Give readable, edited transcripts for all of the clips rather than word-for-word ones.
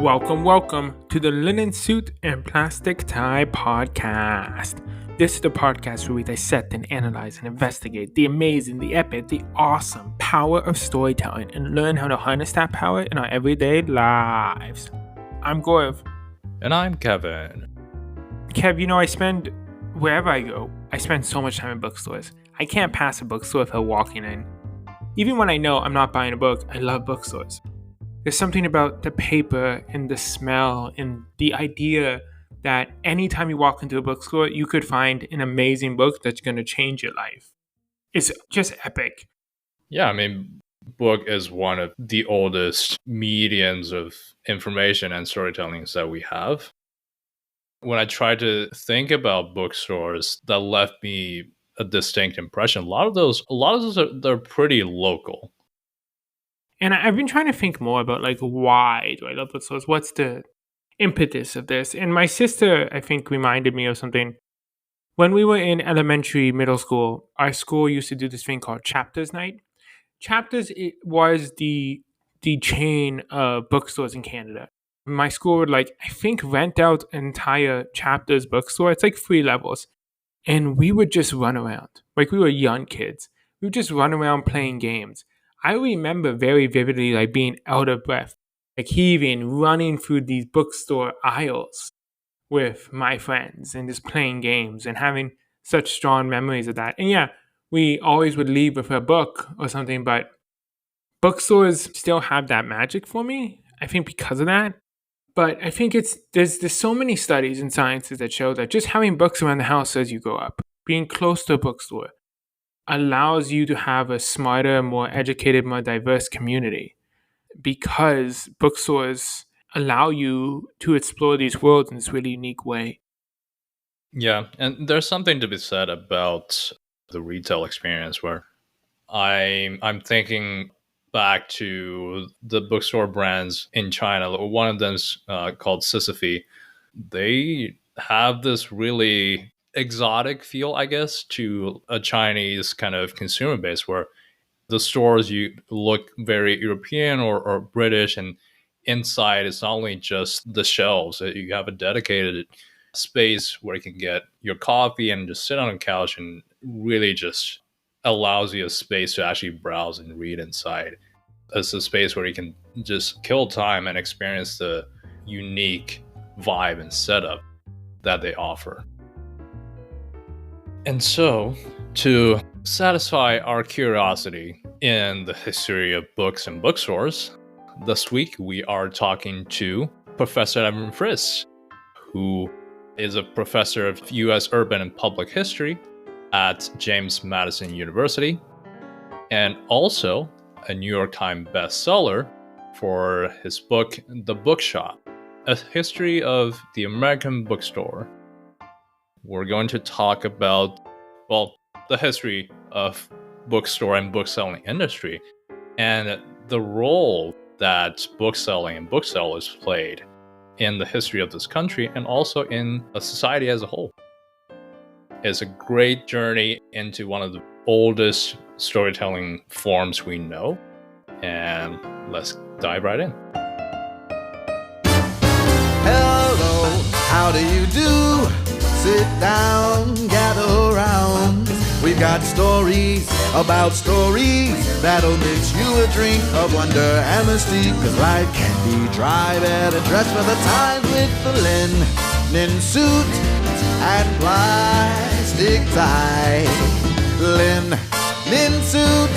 Welcome to the Linen Suit and Plastic Tie podcast. This is the podcast where we dissect and analyze and investigate the amazing, the epic, the awesome power of storytelling and learn how to harness that power in our everyday lives. I'm Gaurav. And I'm Kevin. Kev, wherever I go, I spend so much time in bookstores. I can't pass a bookstore without walking in. Even when I know I'm not buying a book, I love bookstores. There's something about the paper and the smell and the idea that anytime you walk into a bookstore, you could find an amazing book that's going to change your life. It's just epic. Yeah, book is one of the oldest mediums of information and storytelling that we have. When I try to think about bookstores, that left me a distinct impression. A lot of those they're pretty local. And I've been trying to think more about why do I love bookstores? What's the impetus of this? And my sister, I think, reminded me of something. When we were in elementary, middle school, our school used to do this thing called Chapters Night. Chapters was the chain of bookstores in Canada. My school would rent out an entire Chapters bookstore. It's 3 levels. And we would just run around. We were young kids. We would just run around playing games. I remember very vividly being out of breath, heaving, running through these bookstore aisles with my friends and just playing games and having such strong memories of that. And yeah, we always would leave with a book or something, but bookstores still have that magic for me, I think, because of that. But I think there's so many studies and sciences that show that just having books around the house as you grow up, being close to a bookstore, allows you to have a smarter, more educated, more diverse community, because bookstores allow you to explore these worlds in this really unique way. Yeah, and there's something to be said about the retail experience where I'm thinking back to the bookstore brands in China. One of them's called Sisyphe. They have this really exotic feel, I guess, to a Chinese kind of consumer base where the stores you look very European or British, and inside it's not only just the shelves. You have a dedicated space where you can get your coffee and just sit on a couch, and really just allows you a space to actually browse and read inside. It's a space where you can just kill time and experience the unique vibe and setup that they offer. And so, to satisfy our curiosity in the history of books and bookstores, this week we are talking to Professor Evan Friss, who is a professor of U.S. urban and public history at James Madison University, and also a New York Times bestseller for his book, The Bookshop, A History of the American Bookstore. We're going to talk about, the history of bookstore and bookselling industry and the role that bookselling and booksellers played in the history of this country and also in a society as a whole. It's a great journey into one of the oldest storytelling forms we know, and let's dive right in. Hello, how do you do? Sit down, gather around. We've got stories about stories that'll mix you a drink of wonder and mystique. Cause life can be dry, better dress for the times with the linen suit and plastic tie. Linen suit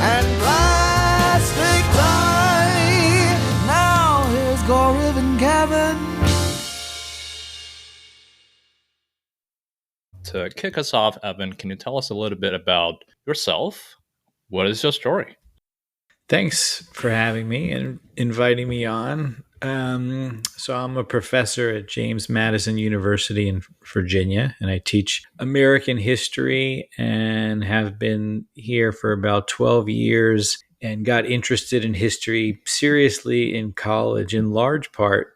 and plastic tie. Now here's Gaurav and Kevin. To kick us off, Evan, can you tell us a little bit about yourself? What is your story? Thanks for having me and inviting me on. So I'm a professor at James Madison University in Virginia, and I teach American history and have been here for about 12 years and got interested in history seriously in college, in large part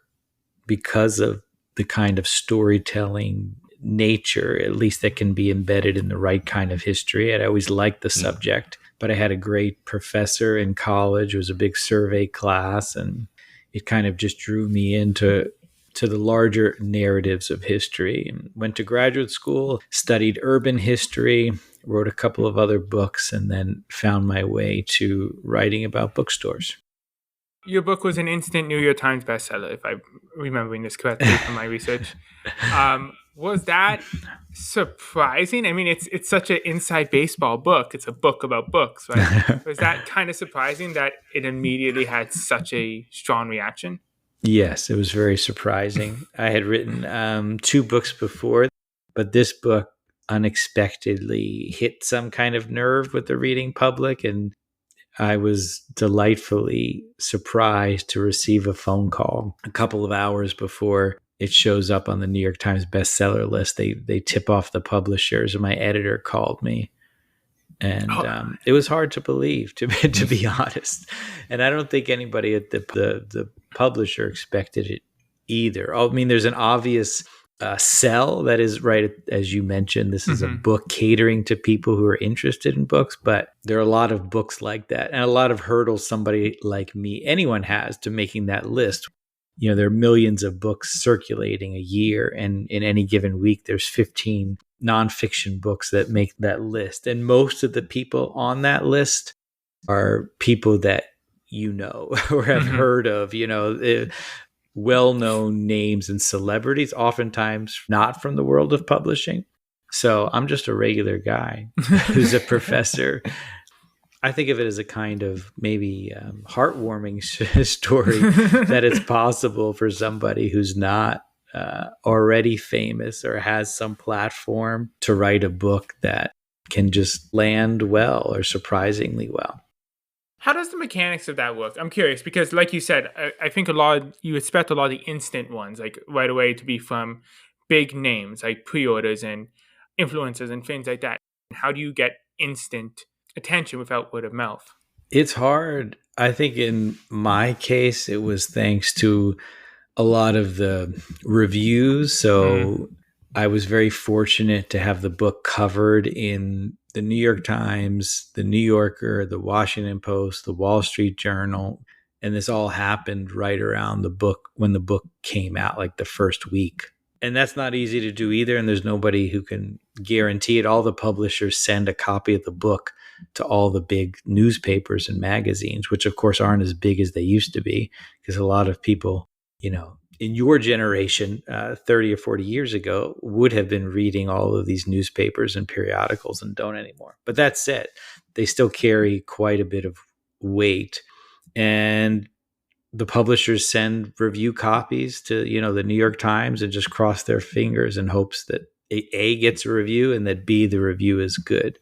because of the kind of storytelling nature, at least that can be embedded in the right kind of history. I'd always liked the subject, but I had a great professor in college. It was a big survey class, and it kind of just drew me into the larger narratives of history. And went to graduate school, studied urban history, wrote a couple of other books, and then found my way to writing about bookstores. Your book was an instant New York Times bestseller, if I'm remembering this correctly from my research. Was that surprising? I mean, it's such an inside baseball book. It's a book about books, right? Was that kind of surprising that it immediately had such a strong reaction? Yes, it was very surprising. I had written 2 books before, but this book unexpectedly hit some kind of nerve with the reading public, and I was delightfully surprised to receive a phone call a couple of hours before it shows up on the New York Times bestseller list. They tip off the publishers, and my editor called me. And it was hard to believe, to be honest. And I don't think anybody at the publisher expected it either. I mean, there's an obvious sell that is right, as you mentioned. This is a book catering to people who are interested in books, but there are a lot of books like that, and a lot of hurdles somebody like me, anyone has to making that list. There are millions of books circulating a year, and in any given week, there's 15 nonfiction books that make that list. And most of the people on that list are people that or have heard of, well-known names and celebrities, oftentimes not from the world of publishing. So I'm just a regular guy who's a professor. I think of it as a kind of maybe heartwarming story that it's possible for somebody who's not already famous or has some platform to write a book that can just land well or surprisingly well. How does the mechanics of that work? I'm curious because, like you said, I think you expect a lot of the instant ones, like right away, to be from big names like pre-orders and influencers and things like that. How do you get instant attention without word of mouth? It's hard. I think in my case, it was thanks to a lot of the reviews. So I was very fortunate to have the book covered in the New York Times, the New Yorker, the Washington Post, the Wall Street Journal. And this all happened right around when the book came out, like the first week. And that's not easy to do either. And there's nobody who can guarantee it. All the publishers send a copy of the book to all the big newspapers and magazines, which of course aren't as big as they used to be, because a lot of people, in your generation, 30 or 40 years ago, would have been reading all of these newspapers and periodicals and don't anymore. But that said, they still carry quite a bit of weight. And the publishers send review copies to, the New York Times and just cross their fingers in hopes that A gets a review and that B, the review is good.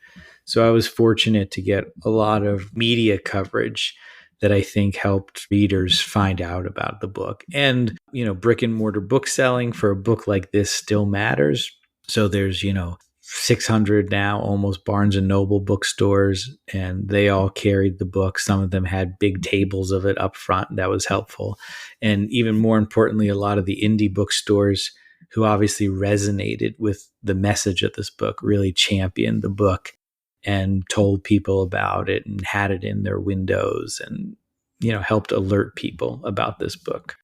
So I was fortunate to get a lot of media coverage that I think helped readers find out about the book. And, brick and mortar bookselling for a book like this still matters. So there's, 600 now, almost Barnes and Noble bookstores, and they all carried the book. Some of them had big tables of it up front. That was helpful. And even more importantly, a lot of the indie bookstores who obviously resonated with the message of this book really championed the book and told people about it and had it in their windows and, helped alert people about this book.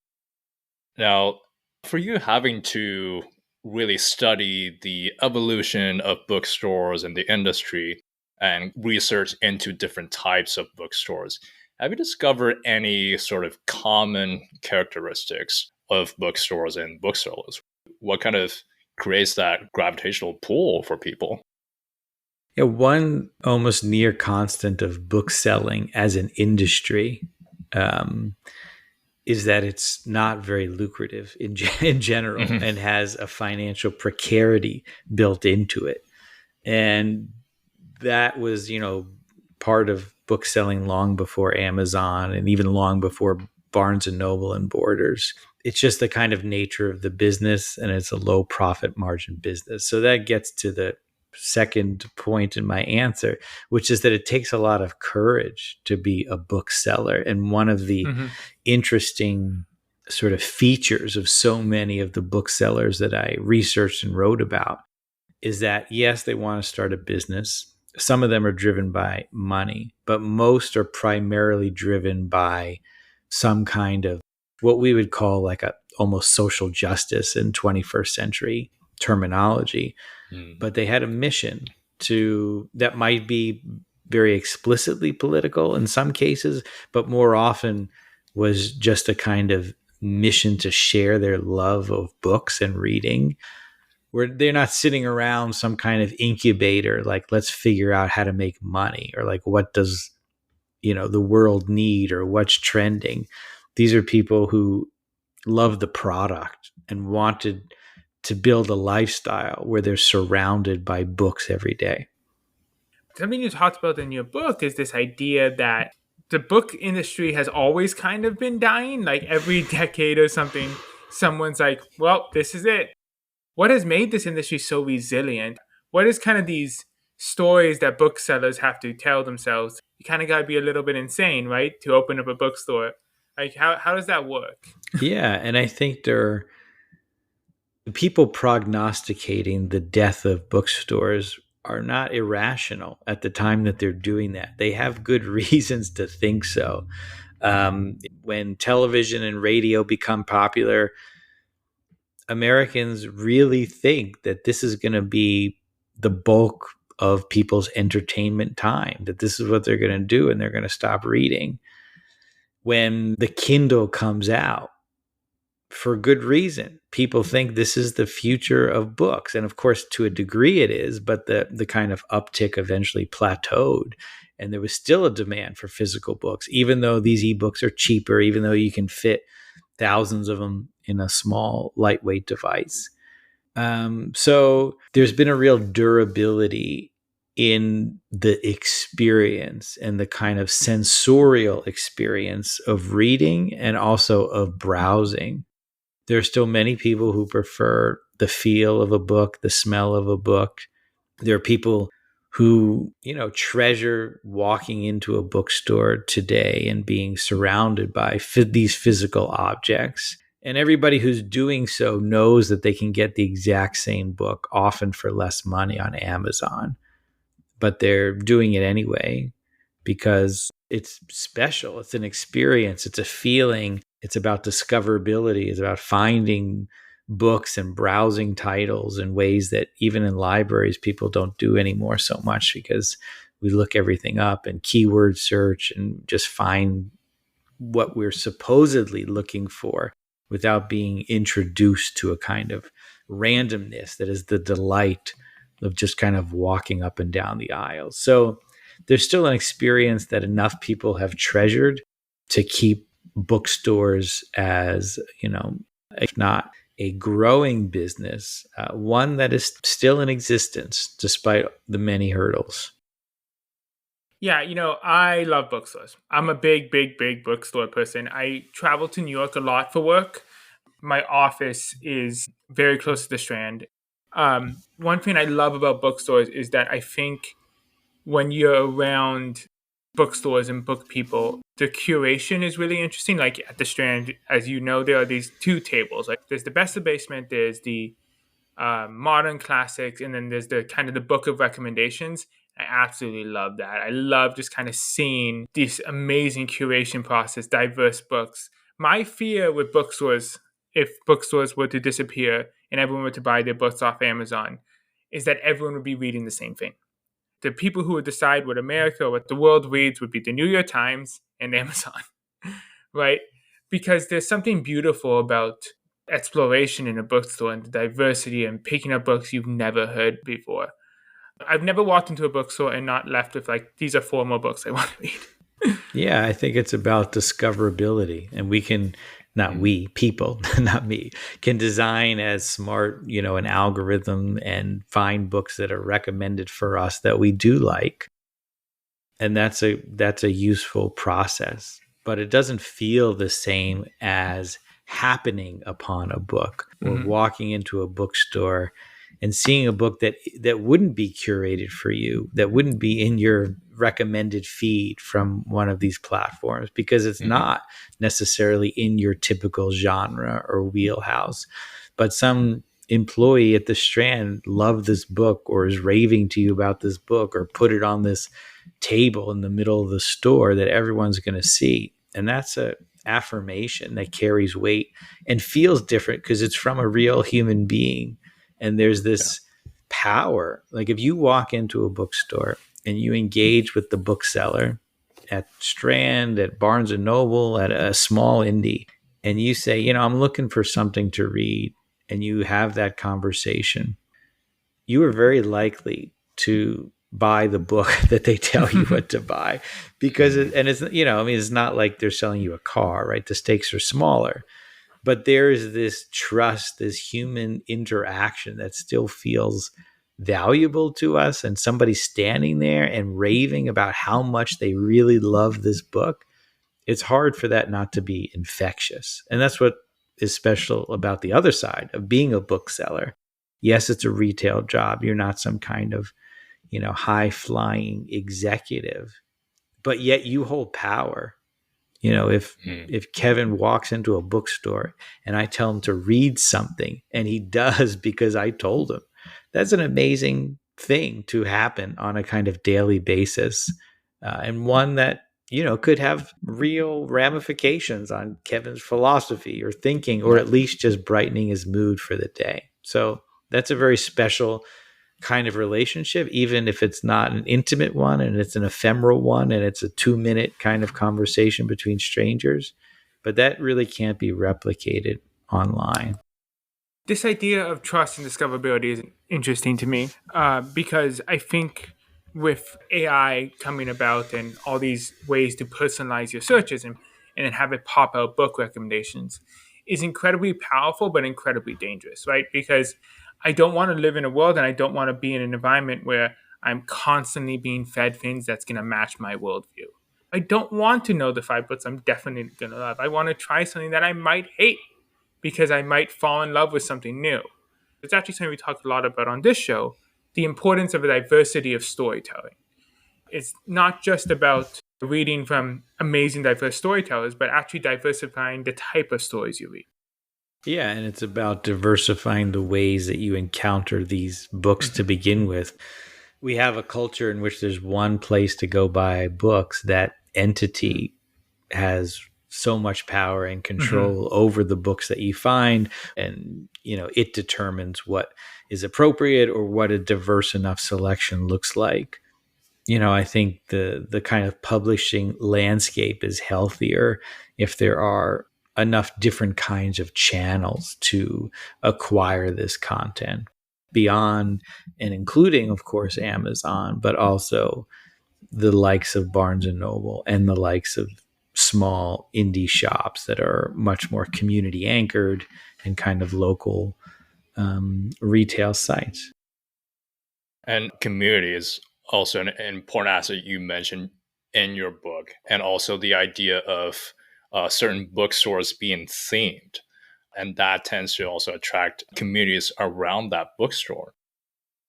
Now, for you having to really study the evolution of bookstores and the industry and research into different types of bookstores, have you discovered any sort of common characteristics of bookstores and booksellers? What kind of creates that gravitational pull for people? Yeah, one almost near constant of bookselling as an industry is that it's not very lucrative in general and has a financial precarity built into it. And that was, part of bookselling long before Amazon and even long before Barnes and Noble and Borders. It's just the kind of nature of the business, and it's a low profit margin business. So that gets to the second point in my answer, which is that it takes a lot of courage to be a bookseller. And one of the interesting sort of features of so many of the booksellers that I researched and wrote about is that, yes, they want to start a business. Some of them are driven by money, but most are primarily driven by some kind of what we would call like a almost social justice in 21st century terminology. But they had a mission that might be very explicitly political in some cases, but more often was just a kind of mission to share their love of books and reading, where they're not sitting around some kind of incubator, like, let's figure out how to make money, or like, what does, the world need, or what's trending. These are people who love the product and wanted to build a lifestyle where they're surrounded by books every day. Something you talked about in your book is this idea that the book industry has always kind of been dying. Like every decade or something, someone's like, well, this is it. What has made this industry so resilient? What is kind of these stories that booksellers have to tell themselves? You kind of got to be a little bit insane, right, to open up a bookstore. Like, how does that work? Yeah, and I think there are people prognosticating the death of bookstores are not irrational at the time that they're doing that. They have good reasons to think so. When television and radio become popular, Americans really think that this is going to be the bulk of people's entertainment time, that this is what they're going to do, and they're going to stop reading. When the Kindle comes out, for good reason, people think this is the future of books. And of course, to a degree it is, but the kind of uptick eventually plateaued. And there was still a demand for physical books, even though these ebooks are cheaper, even though you can fit thousands of them in a small, lightweight device. So there's been a real durability in the experience and the kind of sensorial experience of reading and also of browsing. There are still many people who prefer the feel of a book, the smell of a book. There are people who, treasure walking into a bookstore today and being surrounded by these physical objects. And everybody who's doing so knows that they can get the exact same book, often for less money, on Amazon. But they're doing it anyway because it's special. It's an experience. It's a feeling. It's about discoverability. It's about finding books and browsing titles in ways that even in libraries people don't do anymore so much, because we look everything up and keyword search and just find what we're supposedly looking for without being introduced to a kind of randomness that is the delight of just kind of walking up and down the aisles. So there's still an experience that enough people have treasured to keep bookstores as, if not a growing business, one that is still in existence despite the many hurdles. Yeah, I love bookstores. I'm a big, big, big bookstore person. I travel to New York a lot for work. My office is very close to the Strand. One thing I love about bookstores is that I think when you're around bookstores and book people, the curation is really interesting. Like at the Strand, as you know, there are these two tables. Like there's the best of basement, there's the modern classics, and then there's the kind of the book of recommendations. I absolutely love that. I love just kind of seeing this amazing curation process, diverse books. My fear with bookstores, if bookstores were to disappear and everyone were to buy their books off Amazon, is that everyone would be reading the same thing. The people who would decide what America, what the world reads, would be the NYTimes and Amazon, right? Because there's something beautiful about exploration in a bookstore and the diversity and picking up books you've never heard before. I've never walked into a bookstore and not left with like, these are 4 more books I want to read. Yeah, I think it's about discoverability, and we can, not we, people, not me, can design as smart, an algorithm and find books that are recommended for us that we do like. And that's a useful process, but it doesn't feel the same as happening upon a book or walking into a bookstore and seeing a book that wouldn't be curated for you, that wouldn't be in your recommended feed from one of these platforms, because it's not necessarily in your typical genre or wheelhouse. But some employee at the Strand loved this book or is raving to you about this book or put it on this table in the middle of the store that everyone's going to see. And that's a affirmation that carries weight and feels different because it's from a real human being. And there's this power. Like if you walk into a bookstore and you engage with the bookseller at Strand, at Barnes and Noble, at a small indie, and you say, you know, I'm looking for something to read, and you have that conversation, you are very likely to buy the book that they tell you what to buy, because it's, you know, I mean, it's not like they're selling you a car, right? The stakes are smaller, but there is this trust, this human interaction that still feels valuable to us. And somebody standing there and raving about how much they really love this book, it's hard for that not to be infectious. And that's what is special about the other side of being a bookseller. Yes, it's a retail job. You're not some kind of, you know, high flying executive, but yet you hold power. You know, if Kevin walks into a bookstore and I tell him to read something and he does because I told him, that's an amazing thing to happen on a kind of daily basis, and one that, you know, could have real ramifications on Kevin's philosophy or thinking, or at least just brightening his mood for the day. So that's a very special kind of relationship, even if it's not an intimate one and it's an ephemeral one and it's a 2-minute kind of conversation between strangers. But that really can't be replicated online. This idea of trust and discoverability is interesting to me, because I think with AI coming about and all these ways to personalize your searches and then have it pop out book recommendations is incredibly powerful, but incredibly dangerous, right? Because I don't want to live in a world and I don't want to be in an environment where I'm constantly being fed things that's going to match my worldview. I don't want to know the 5 books I'm definitely going to love. I want to try something that I might hate because I might fall in love with something new. It's actually something we talked a lot about on this show, the importance of a diversity of storytelling. It's not just about reading from amazing, diverse storytellers, but actually diversifying the type of stories you read. Yeah, and it's about diversifying the ways that you encounter these books to begin with. We have a culture in which there's one place to go buy books. That entity has so much power and control over the books that you find, and, you know, it determines what is appropriate or what a diverse enough selection looks like. You know, I think the kind of publishing landscape is healthier if there are enough different kinds of channels to acquire this content, beyond and including, of course, Amazon, but also the likes of Barnes and Noble and the likes of small indie shops that are much more community anchored and kind of local retail sites. And community is also an important aspect you mentioned in your book, and also the idea of certain bookstores being themed. And that tends to also attract communities around that bookstore.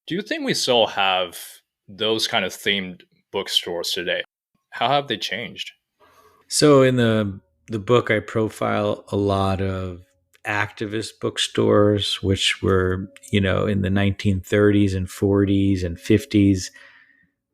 Do you think we still have those kind of themed bookstores today? How have they changed? So in the book, I profile a lot of activist bookstores, which were, you know, in the 1930s and 40s and 50s,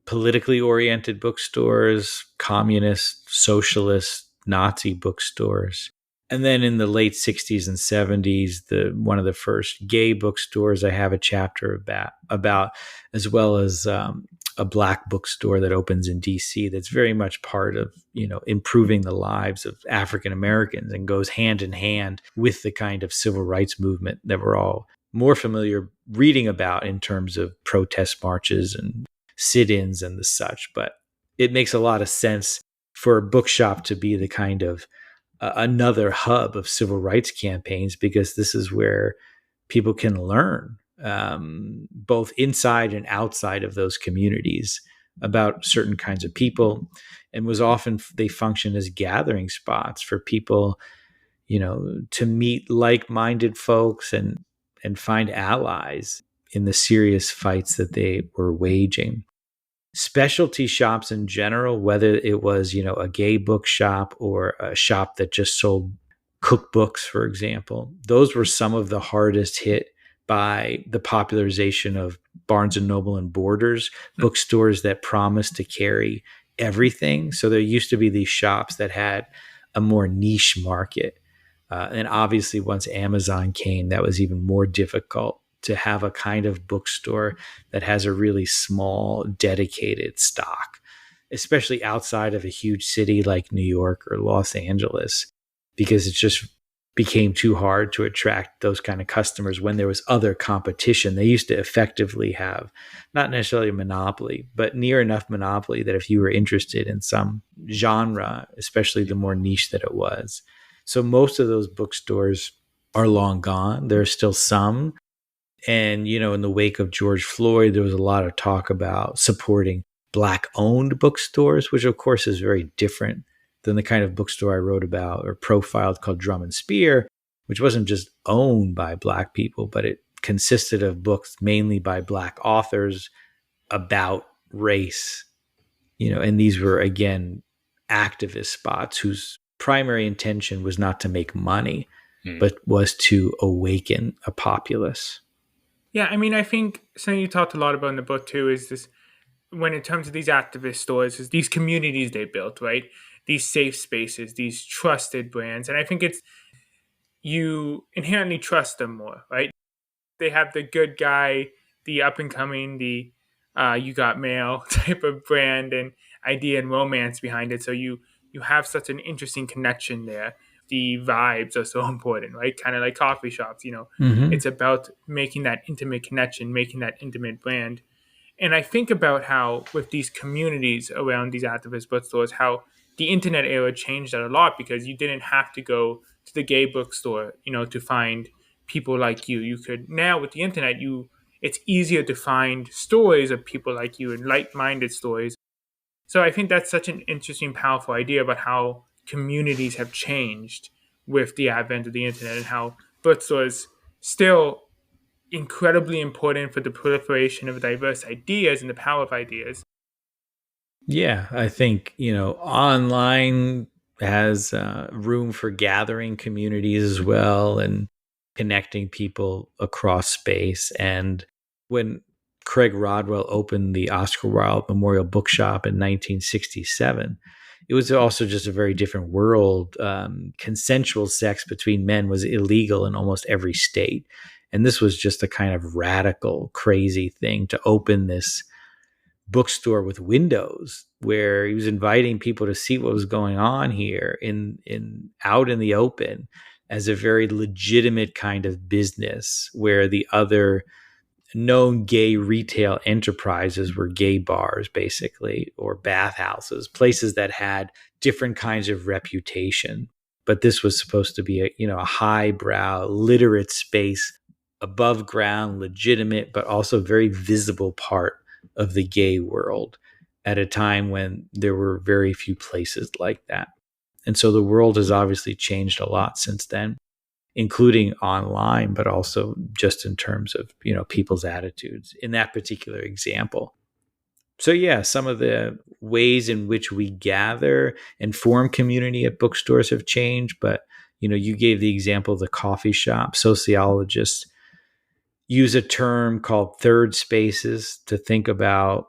politically oriented bookstores, communist, socialist, Nazi bookstores. And then in the late 60s and 70s, one of the first gay bookstores I have a chapter about, as well as a black bookstore that opens in DC that's very much part of, you know, improving the lives of African Americans and goes hand in hand with the kind of civil rights movement that we're all more familiar reading about in terms of protest marches and sit-ins and the such. But it makes a lot of sense for a bookshop to be the kind of another hub of civil rights campaigns, because this is where people can learn, both inside and outside of those communities, about certain kinds of people, and they function as gathering spots for people, you know, to meet like-minded folks and find allies in the serious fights that they were waging. Specialty shops in general, whether it was, you know, a gay bookshop or a shop that just sold cookbooks, for example, those were some of the hardest hit by the popularization of Barnes and Noble and Borders, bookstores that promised to carry everything. So there used to be these shops that had a more niche market. And obviously, once Amazon came, that was even more difficult to have a kind of bookstore that has a really small, dedicated stock, especially outside of a huge city like New York or Los Angeles, because it just became too hard to attract those kind of customers when there was other competition. They used to effectively have not necessarily a monopoly, but near enough monopoly that if you were interested in some genre, especially the more niche that it was. So most of those bookstores are long gone. There are still some. And, in the wake of George Floyd, there was a lot of talk about supporting Black-owned bookstores, which of course is very different than the kind of bookstore I wrote about or profiled called Drum and Spear, which wasn't just owned by Black people, but it consisted of books mainly by Black authors about race, and these were, again, activist spots whose primary intention was not to make money, but was to awaken a populace. Yeah, I mean, I think something you talked a lot about in the book too is this, when it comes to these activist stores, is these communities they built, right? These safe spaces, these trusted brands. And I think it's, you inherently trust them more, right? They have the good guy, the up and coming, the you got mail type of brand and idea and romance behind it. So you have such an interesting connection there. The vibes are so important, right? Kind of like coffee shops, It's about making that intimate connection, making that intimate brand. And I think about how with these communities around these activist bookstores, how the internet era changed that a lot, because you didn't have to go to the gay bookstore, to find people like you. You could now, with the internet, it's easier to find stories of people like you and like-minded stories. So I think that's such an interesting, powerful idea about how communities have changed with the advent of the internet, and how bookstores still incredibly important for the proliferation of diverse ideas and the power of ideas. Yeah, I think, online has room for gathering communities as well and connecting people across space. And when Craig Rodwell opened the Oscar Wilde Memorial Bookshop in 1967, it was also just a very different world. Consensual sex between men was illegal in almost every state. And this was just a kind of radical, crazy thing to open this bookstore with windows, where he was inviting people to see what was going on here in out in the open, as a very legitimate kind of business, where the other known gay retail enterprises were gay bars, basically, or bathhouses, places that had different kinds of reputation. But this was supposed to be a highbrow, literate space, above ground, legitimate, but also very visible part of the gay world at a time when there were very few places like that. And so the world has obviously changed a lot since then, including online, but also just in terms of, people's attitudes in that particular example. So yeah, some of the ways in which we gather and form community at bookstores have changed, but you gave the example of the coffee shop. Sociologists use a term called third spaces to think about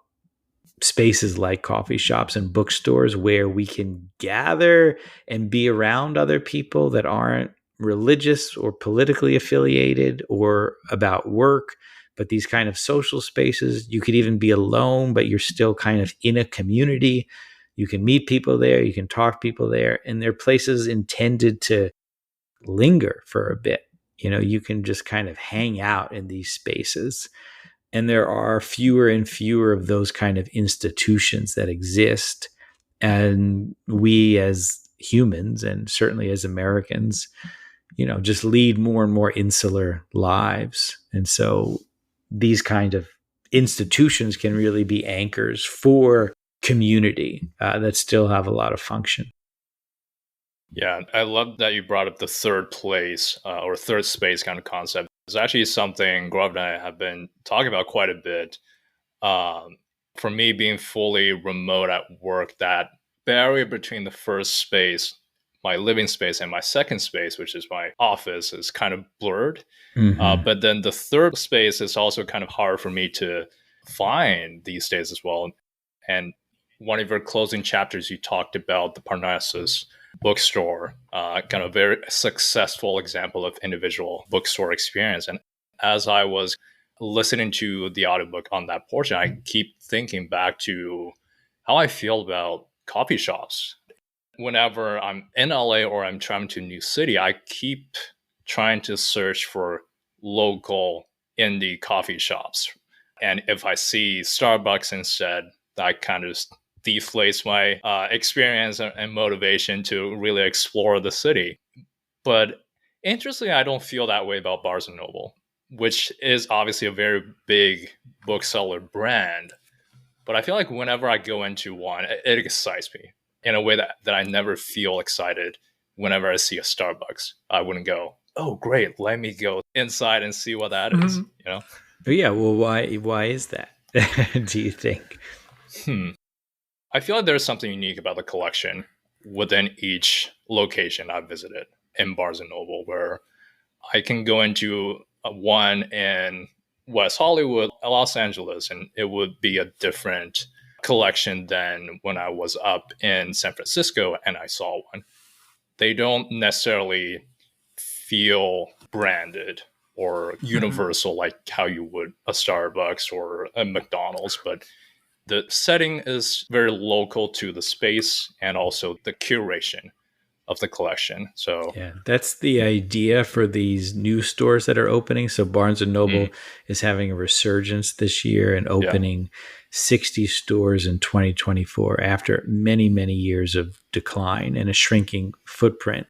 spaces like coffee shops and bookstores, where we can gather and be around other people that aren't religious or politically affiliated or about work, but these kind of social spaces. You could even be alone, but you're still kind of in a community. You can meet people there, you can talk to people there, and they're places intended to linger for a bit. You can just kind of hang out in these spaces. And there are fewer and fewer of those kind of institutions that exist. And we as humans, and certainly as Americans, just lead more and more insular lives. And so these kind of institutions can really be anchors for community that still have a lot of function. Yeah, I love that you brought up the third place or third space kind of concept. It's actually something Gaurav and I have been talking about quite a bit. For me, being fully remote at work, that barrier between the first space, my living space, and my second space, which is my office, is kind of blurred. But then the third space is also kind of hard for me to find these days as well. And one of your closing chapters, you talked about the Parnassus bookstore, kind of very successful example of individual bookstore experience. And as I was listening to the audiobook on that portion, I keep thinking back to how I feel about coffee shops. Whenever I'm in LA or I'm traveling to a new city, I keep trying to search for local indie coffee shops. And if I see Starbucks instead, that kind of deflates my experience and motivation to really explore the city. But interestingly, I don't feel that way about Barnes and Noble, which is obviously a very big bookseller brand. But I feel like whenever I go into one, it excites me in a way that I never feel excited whenever I see a Starbucks. I wouldn't go, oh, great, let me go inside and see what that is, you know? Yeah, well, why is that? Do you think? I feel like there's something unique about the collection within each location I've visited in Barnes and Noble, where I can go into one in West Hollywood, Los Angeles, and it would be a different collection than when I was up in San Francisco and I saw one. They don't necessarily feel branded or universal like how you would a Starbucks or a McDonald's, but the setting is very local to the space and also the curation of the collection. So yeah, that's the idea for these new stores that are opening. So Barnes and Noble is having a resurgence this year and opening 60 stores in 2024 after many, many years of decline and a shrinking footprint.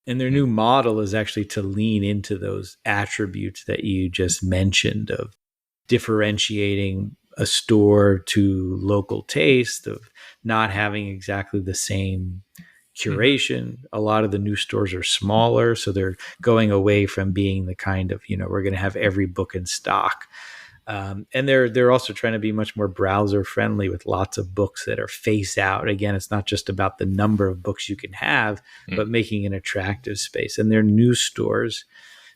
And their new model is actually to lean into those attributes that you just mentioned of differentiating a store to local taste, of not having exactly the same curation. A lot of the new stores are smaller, so they're going away from being the kind of, we're going to have every book in stock. And they're also trying to be much more browser friendly with lots of books that are face out. Again, it's not just about the number of books you can have, but making an attractive space. And they're new stores.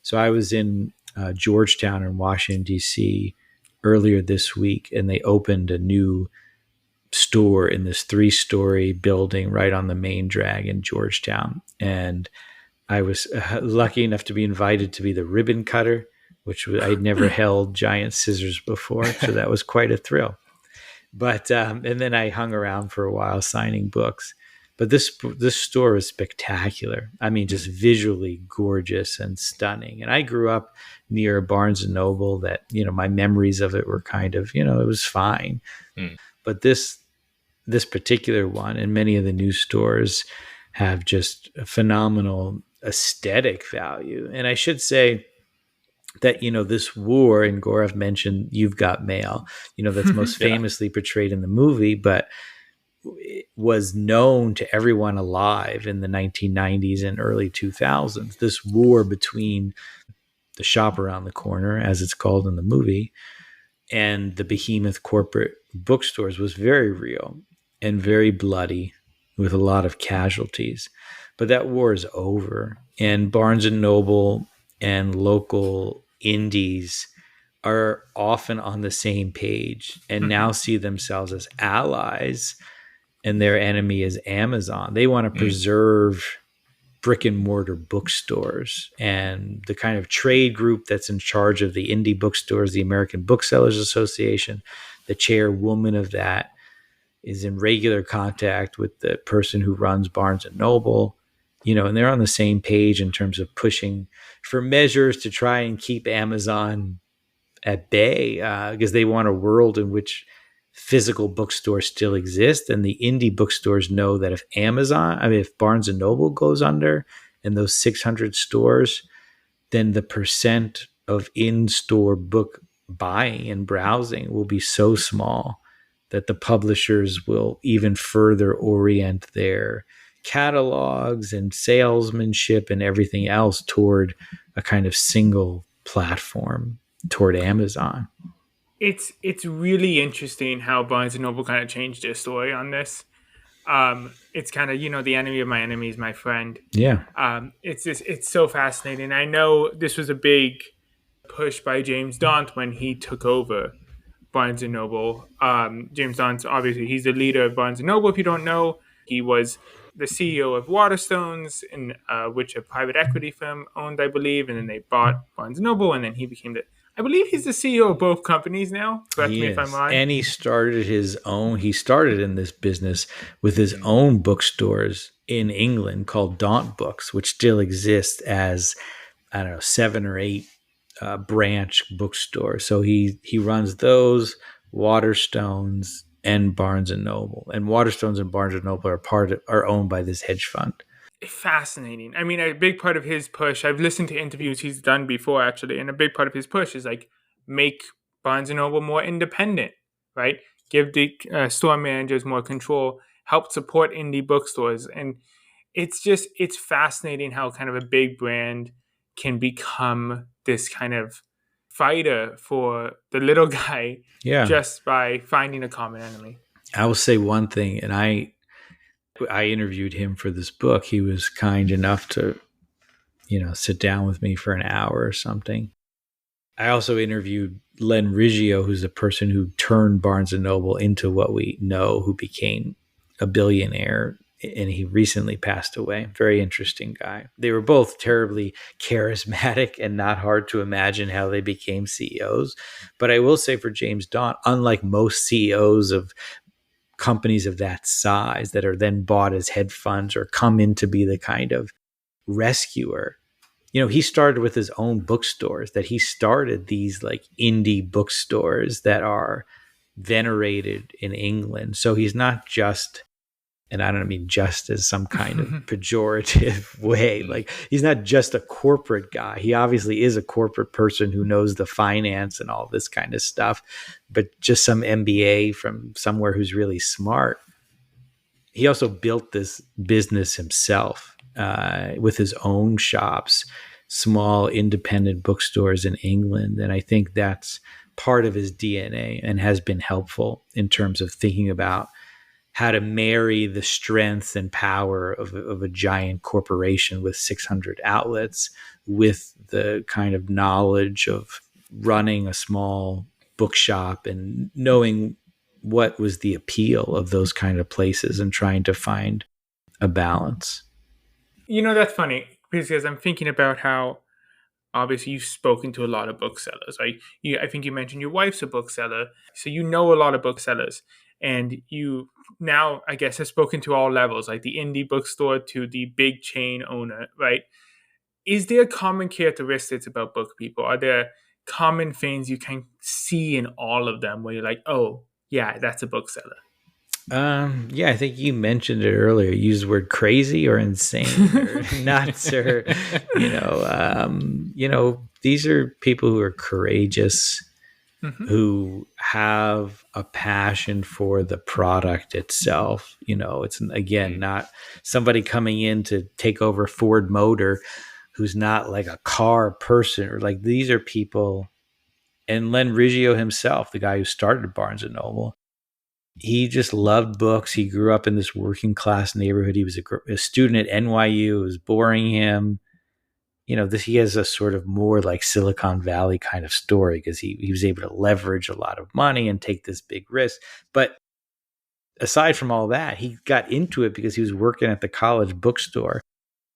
So I was in Georgetown in Washington, D.C. earlier this week, and they opened a new store in this 3-story building right on the main drag in Georgetown. And I was lucky enough to be invited to be the ribbon cutter, which I'd never held giant scissors before. So that was quite a thrill. But, and then I hung around for a while signing books. But this store is spectacular. I mean, just visually gorgeous and stunning. And I grew up near Barnes and Noble that, my memories of it were kind of, it was fine. But this particular one and many of the new stores have just a phenomenal aesthetic value. And I should say that, this war, and Gaurav mentioned You've Got Mail, that's most famously portrayed in the movie, but it was known to everyone alive in the 1990s and early 2000s. This war between the shop around the corner, as it's called in the movie, and the behemoth corporate bookstores was very real and very bloody with a lot of casualties. But that war is over, and Barnes and Noble and local indies are often on the same page and now see themselves as allies, and their enemy is Amazon. They want to preserve brick and mortar bookstores, and the kind of trade group that's in charge of the indie bookstores, the American Booksellers Association, the chairwoman of that is in regular contact with the person who runs Barnes and Noble, and they're on the same page in terms of pushing for measures to try and keep Amazon at bay, because they want a world in which physical bookstores still exist, and the indie bookstores know that if Barnes and Noble goes under in those 600 stores, then the percent of in-store book buying and browsing will be so small that the publishers will even further orient their catalogs and salesmanship and everything else toward a kind of single platform, toward Amazon. It's really interesting how Barnes and Noble kind of changed their story on this. It's kind of, the enemy of my enemy is my friend. Yeah. It's so fascinating. I know this was a big push by James Daunt when he took over Barnes and Noble. James Daunt, obviously, he's the leader of Barnes and Noble. If you don't know, he was the CEO of Waterstones, which a private equity firm owned, I believe, and then they bought Barnes and Noble, and then he became I believe he's the CEO of both companies now. Correct He me if I'm is. wrong. And he started in this business with his own bookstores in England called Daunt Books, which still exists as, I don't know, 7 or 8 branch bookstores. So he runs those, Waterstones, and Barnes and Noble. And Waterstones and Barnes and Noble are owned by this hedge fund. Fascinating. I mean, a big part of his push, I've listened to interviews he's done before actually, and a big part of his push is like make Barnes and Noble more independent, right? Give the store managers more control, help support indie bookstores. And it's fascinating how kind of a big brand can become this kind of fighter for the little guy just by finding a common enemy. I will say one thing, and I interviewed him for this book. He was kind enough to, sit down with me for an hour or something. I also interviewed Len Riggio, who's the person who turned Barnes and Noble into what we know, who became a billionaire, and he recently passed away. Very interesting guy. They were both terribly charismatic and not hard to imagine how they became CEOs. But I will say for James Daunt, unlike most CEOs of companies of that size that are then bought as hedge funds or come in to be the kind of rescuer, he started with his own bookstores, that he started these like indie bookstores that are venerated in England. So he's not just, and I don't mean just as some kind of pejorative way, like he's not just a corporate guy. He obviously is a corporate person who knows the finance and all this kind of stuff, but just some MBA from somewhere who's really smart. He also built this business himself with his own shops, small independent bookstores in England. And I think that's part of his DNA and has been helpful in terms of thinking about how to marry the strength and power of a giant corporation with 600 outlets with the kind of knowledge of running a small bookshop and knowing what was the appeal of those kind of places and trying to find a balance. That's funny because I'm thinking about how obviously you've spoken to a lot of booksellers, right? I think you mentioned your wife's a bookseller, so you know a lot of booksellers, and you now, I guess, have spoken to all levels, like the indie bookstore to the big chain owner, right? Is there common characteristics about book people? Are there common things you can see in all of them where you're like, oh, yeah, that's a bookseller? Yeah, I think you mentioned it earlier. You used the word crazy or insane or nuts or, these are people who are courageous, who have a passion for the product itself. It's, again, not somebody coming in to take over Ford Motor who's not like a car person, or like these are people. And Len Riggio himself, the guy who started Barnes and Noble, he just loved books. He grew up in this working class neighborhood. He was a student at NYU. It was boring him. He has a sort of more like Silicon Valley kind of story because he was able to leverage a lot of money and take this big risk. But aside from all that, he got into it because he was working at the college bookstore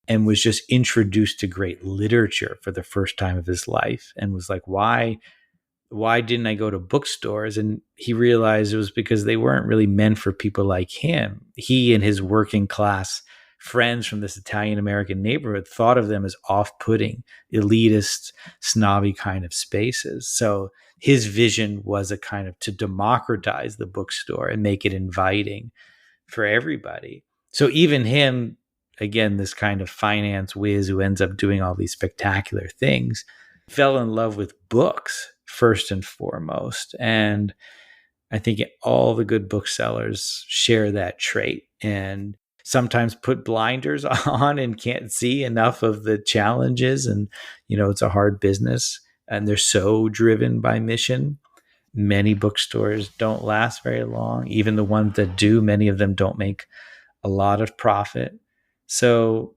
and was just introduced to great literature for the first time of his life and was like, why didn't I go to bookstores? And he realized it was because they weren't really meant for people like him. He and his working class friends from this Italian American neighborhood thought of them as off-putting, elitist, snobby kind of spaces. So his vision was a kind of to democratize the bookstore and make it inviting for everybody. So even him, again, this kind of finance whiz who ends up doing all these spectacular things, fell in love with books first and foremost. And I think all the good booksellers share that trait and sometimes put blinders on and can't see enough of the challenges. And, it's a hard business and they're so driven by mission. Many bookstores don't last very long. Even the ones that do, many of them don't make a lot of profit. So,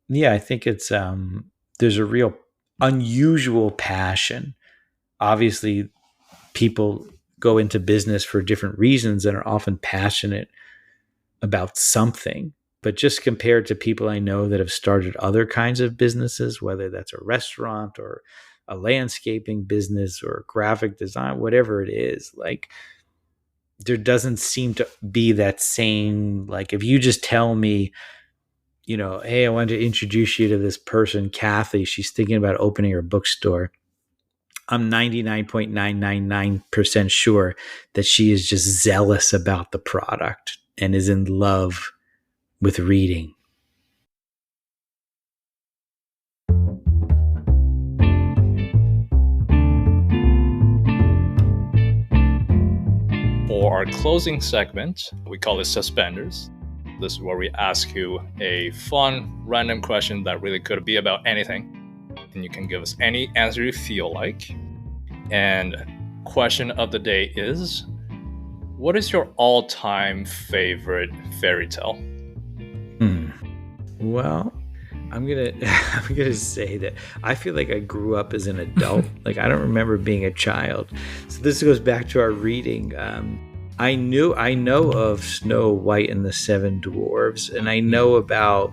yeah, I think it's there's a real unusual passion. Obviously, people go into business for different reasons and are often passionate about something. But just compared to people I know that have started other kinds of businesses, whether that's a restaurant or a landscaping business or graphic design, whatever it is, like there doesn't seem to be that same, like if you just tell me, hey, I want to introduce you to this person, Kathy, she's thinking about opening her bookstore. I'm 99.999% sure that she is just zealous about the product and is in love with reading. For our closing segment, we call it Suspenders. This is where we ask you a fun, random question that really could be about anything. And you can give us any answer you feel like. And question of the day is, what is your all-time favorite fairy tale? Well, I'm gonna say that I feel like I grew up as an adult. Like I don't remember being a child. So this goes back to our reading. I know of Snow White and the Seven Dwarves, and I know about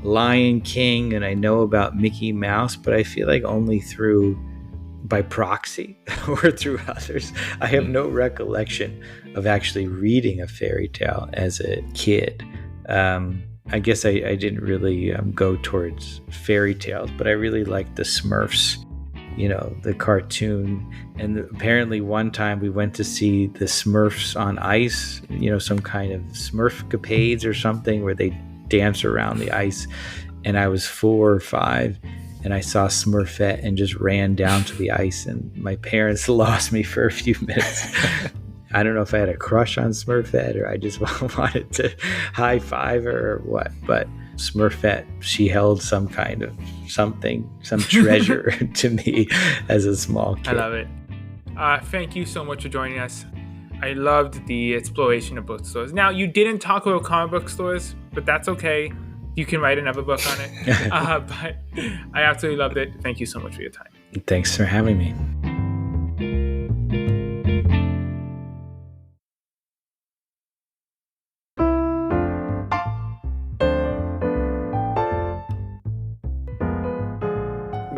Lion King, and I know about Mickey Mouse, but I feel like only by proxy or through others. I have no recollection of actually reading a fairy tale as a kid. I guess I didn't really go towards fairy tales, but I really liked the Smurfs, the cartoon. And apparently one time we went to see the Smurfs on ice, some kind of Smurfcapades or something where they dance around the ice. And I was 4 or 5 and I saw Smurfette and just ran down to the ice, and my parents lost me for a few minutes. I don't know if I had a crush on Smurfette or I just wanted to high five her or what, but Smurfette, she held some kind of something, some treasure to me as a small kid. I love it. Thank you so much for joining us. I loved the exploration of bookstores. Now, you didn't talk about comic book stores, but that's okay. You can write another book on it. But I absolutely loved it. Thank you so much for your time. Thanks for having me.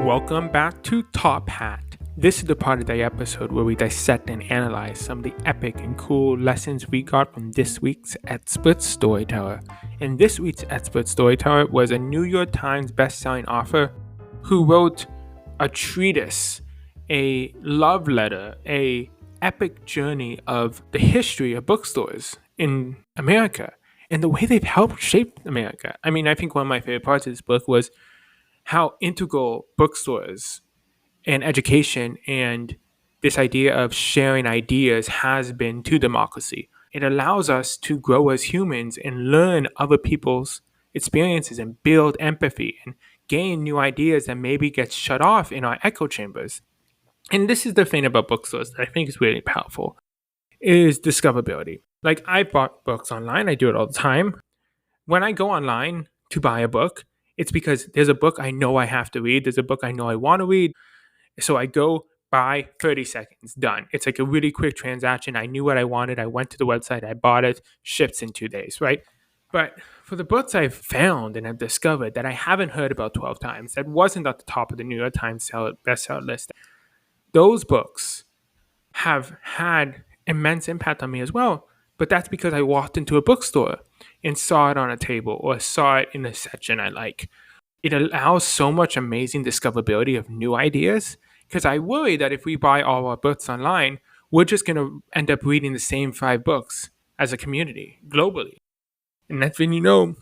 Welcome back to Top Hat. This is the part of the episode where we dissect and analyze some of the epic and cool lessons we got from this week's expert storyteller. And this week's expert storyteller was a New York Times best-selling author who wrote a treatise, a love letter, a epic journey of the history of bookstores in America and the way they've helped shape America. I mean, I think one of my favorite parts of this book was how integral bookstores and education and this idea of sharing ideas has been to democracy. It allows us to grow as humans and learn other people's experiences and build empathy and gain new ideas that maybe get shut off in our echo chambers. And this is the thing about bookstores that I think is really powerful, is discoverability. Like, I bought books online. I do it all the time. When I go online to buy a book, it's because there's a book I know I have to read. There's a book I know I want to read. So I go buy, 30 seconds, done. It's like a really quick transaction. I knew what I wanted. I went to the website. I bought it. Ships in 2 days, right? But for the books I've found and have discovered that I haven't heard about 12 times, that wasn't at the top of the New York Times bestseller list, those books have had immense impact on me as well. But that's because I walked into a bookstore and saw it on a table or saw it in a section I like. It allows so much amazing discoverability of new ideas, because I worry that if we buy all our books online, we're just going to end up reading the same 5 books as a community globally. And that's when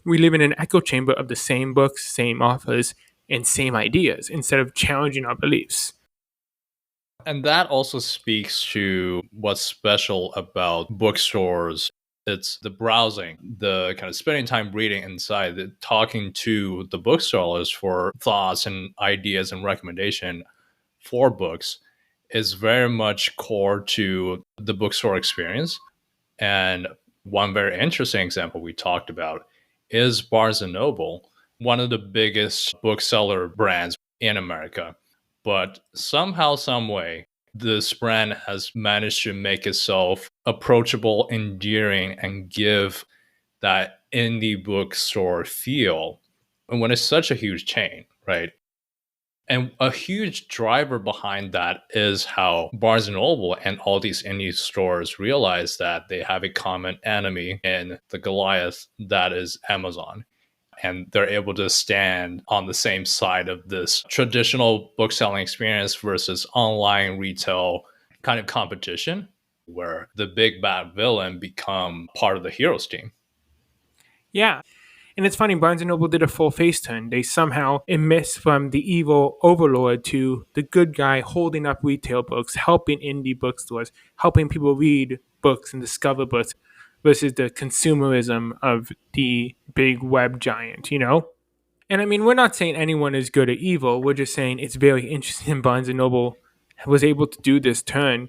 we live in an echo chamber of the same books, same authors, and same ideas instead of challenging our beliefs. And that also speaks to what's special about bookstores. It's the browsing, the kind of spending time reading inside, talking to the booksellers for thoughts and ideas and recommendation for books is very much core to the bookstore experience. And one very interesting example we talked about is Barnes & Noble, one of the biggest bookseller brands in America. But somehow, some way, this brand has managed to make itself approachable, endearing, and give that indie bookstore feel when it's such a huge chain, right? And a huge driver behind that is how Barnes and Noble and all these indie stores realize that they have a common enemy in the Goliath that is Amazon. And they're able to stand on the same side of this traditional bookselling experience versus online retail kind of competition, where the big bad villain become part of the heroes team. Yeah. And it's funny, Barnes and Noble did a full face turn. They somehow missed from the evil overlord to the good guy holding up retail books, helping indie bookstores, helping people read books and discover books versus the consumerism of the big web giant, you know? And I mean, we're not saying anyone is good or evil. We're just saying it's very interesting Barnes and Noble was able to do this turn.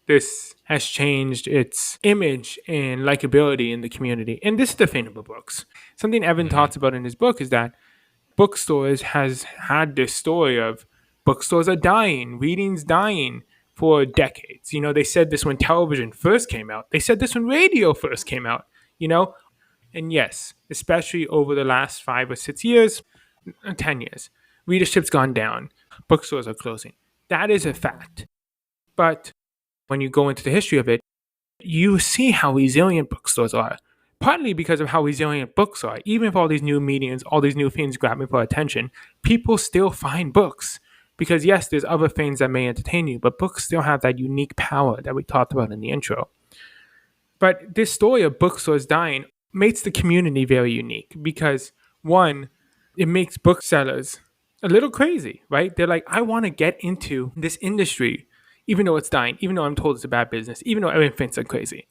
This has changed its image and likability in the community. And this is the thing about books. Something Evan talks about in his book is that bookstores has had this story of bookstores are dying, reading's dying for decades. You know, they said this when television first came out. They said this when radio first came out, you know? And yes, especially over the last 5 or 6 years, 10 years, readership's gone down. Bookstores are closing. That is a fact. But when you go into the history of it, you see how resilient bookstores are. Partly because of how resilient books are. Even if all these new mediums, all these new things grab for attention, people still find books. Because yes, there's other things that may entertain you, but books still have that unique power that we talked about in the intro. But this story of bookstores dying makes the community very unique because, one, it makes booksellers a little crazy, right? They're like, I want to get into this industry, even though it's dying, even though I'm told it's a bad business, even though everyone thinks I'm crazy.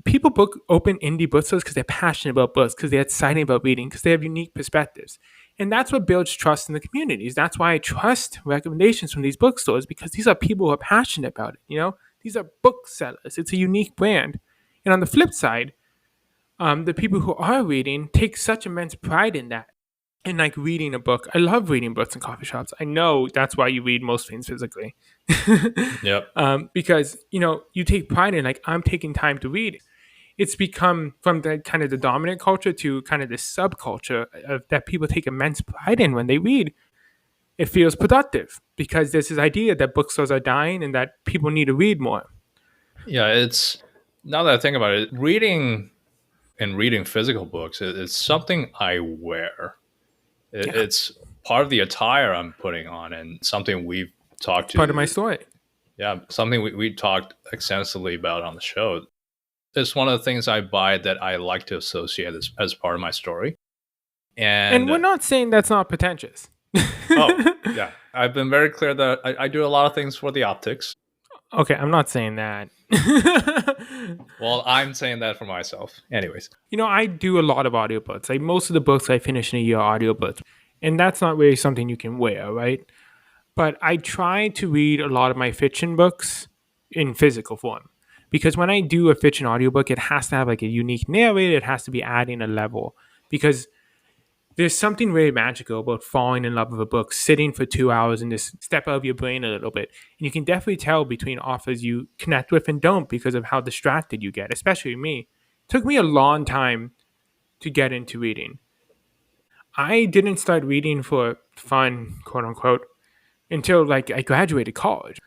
People open indie bookstores because they're passionate about books, because they're excited about reading, because they have unique perspectives. And that's what builds trust in the communities. That's why I trust recommendations from these bookstores, because these are people who are passionate about it, you know? These are booksellers. It's a unique brand. And on the flip side, the people who are reading take such immense pride in that. And like reading a book. I love reading books in coffee shops. I know that's why you read most things physically. Yep. Because, you know, you take pride in like, I'm taking time to read. It's become from the kind of the dominant culture to kind of this subculture of that people take immense pride in when they read. It feels productive because there's this idea that bookstores are dying and that people need to read more. Yeah, it's now that I think about it, reading and reading physical books it's something I wear. Yeah, It's part of the attire I'm putting on, and something we've talked it's part of my to. story. Yeah, something we talked extensively about on the show. It's one of the things I buy that I like to associate as part of my story. And And we're not saying that's not pretentious. oh, yeah, I've been very clear that I do a lot of things for the optics. Okay, I'm not saying that. Well, I'm saying that for myself. Anyways, You know, I do a lot of audiobooks. Like most of the books I finish in a year are audiobooks. And that's not really something you can wear, right? But I try to read a lot of my fiction books in physical form. Because when I do a fiction audiobook, it has to have like a unique narrator. It has to be adding a level. Because there's something really magical about falling in love with a book, sitting for 2 hours and just step out of your brain a little bit. And you can definitely tell between authors you connect with and don't because of how distracted you get, especially me. It took me a long time to get into reading. I didn't start reading for fun, quote unquote, until like I graduated college.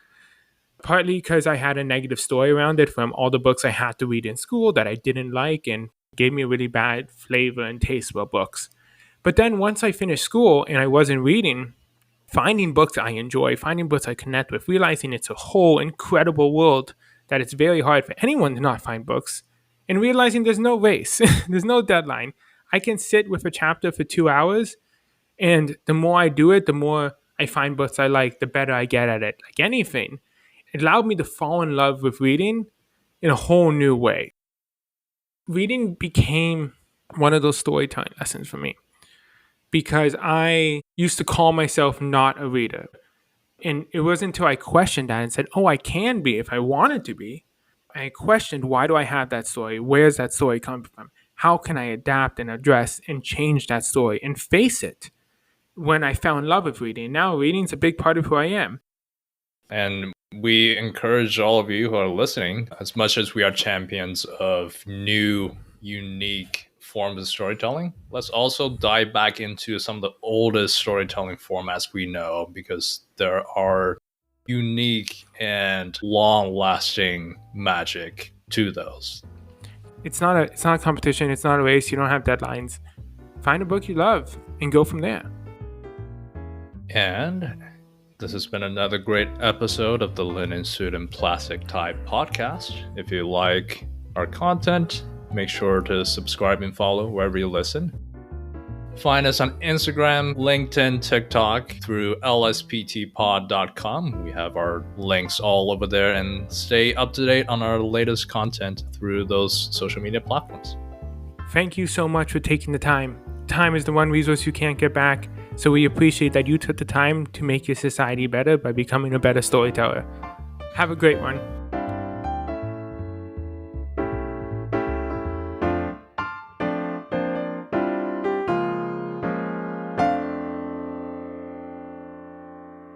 Partly because I had a negative story around it from all the books I had to read in school that I didn't like and gave me a really bad flavor and taste about books. But then once I finished school and I wasn't reading, finding books I enjoy, finding books I connect with, realizing it's a whole incredible world that it's very hard for anyone to not find books, and realizing there's no race, there's no deadline. I can sit with a chapter for 2 hours, and the more I do it, the more I find books I like, the better I get at it. Like anything, it allowed me to fall in love with reading in a whole new way. Reading became one of those storytelling lessons for me because I used to call myself not a reader. And it wasn't until I questioned that and said, oh, I can be if I wanted to be. I questioned, why do I have that story? Where's that story coming from? How can I adapt and address and change that story and face it? When I fell in love with reading, now reading's a big part of who I am. and we encourage all of you who are listening, as much as we are champions of new, unique forms of storytelling, let's also dive back into some of the oldest storytelling formats we know, because there are unique and long-lasting magic to those. It's not a competition. It's not a race. You don't have deadlines. Find a book you love and go from there. And this has been another great episode of the Linen Suit and Plastic Tie podcast. If you like our content, make sure to subscribe and follow wherever you listen. Find us on Instagram, LinkedIn, TikTok through lsptpod.com. We have our links all over there, and stay up to date on our latest content through those social media platforms. Thank you so much for taking the time. Time is the one resource you can't get back, so we appreciate that you took the time to make your society better by becoming a better storyteller. Have a great one.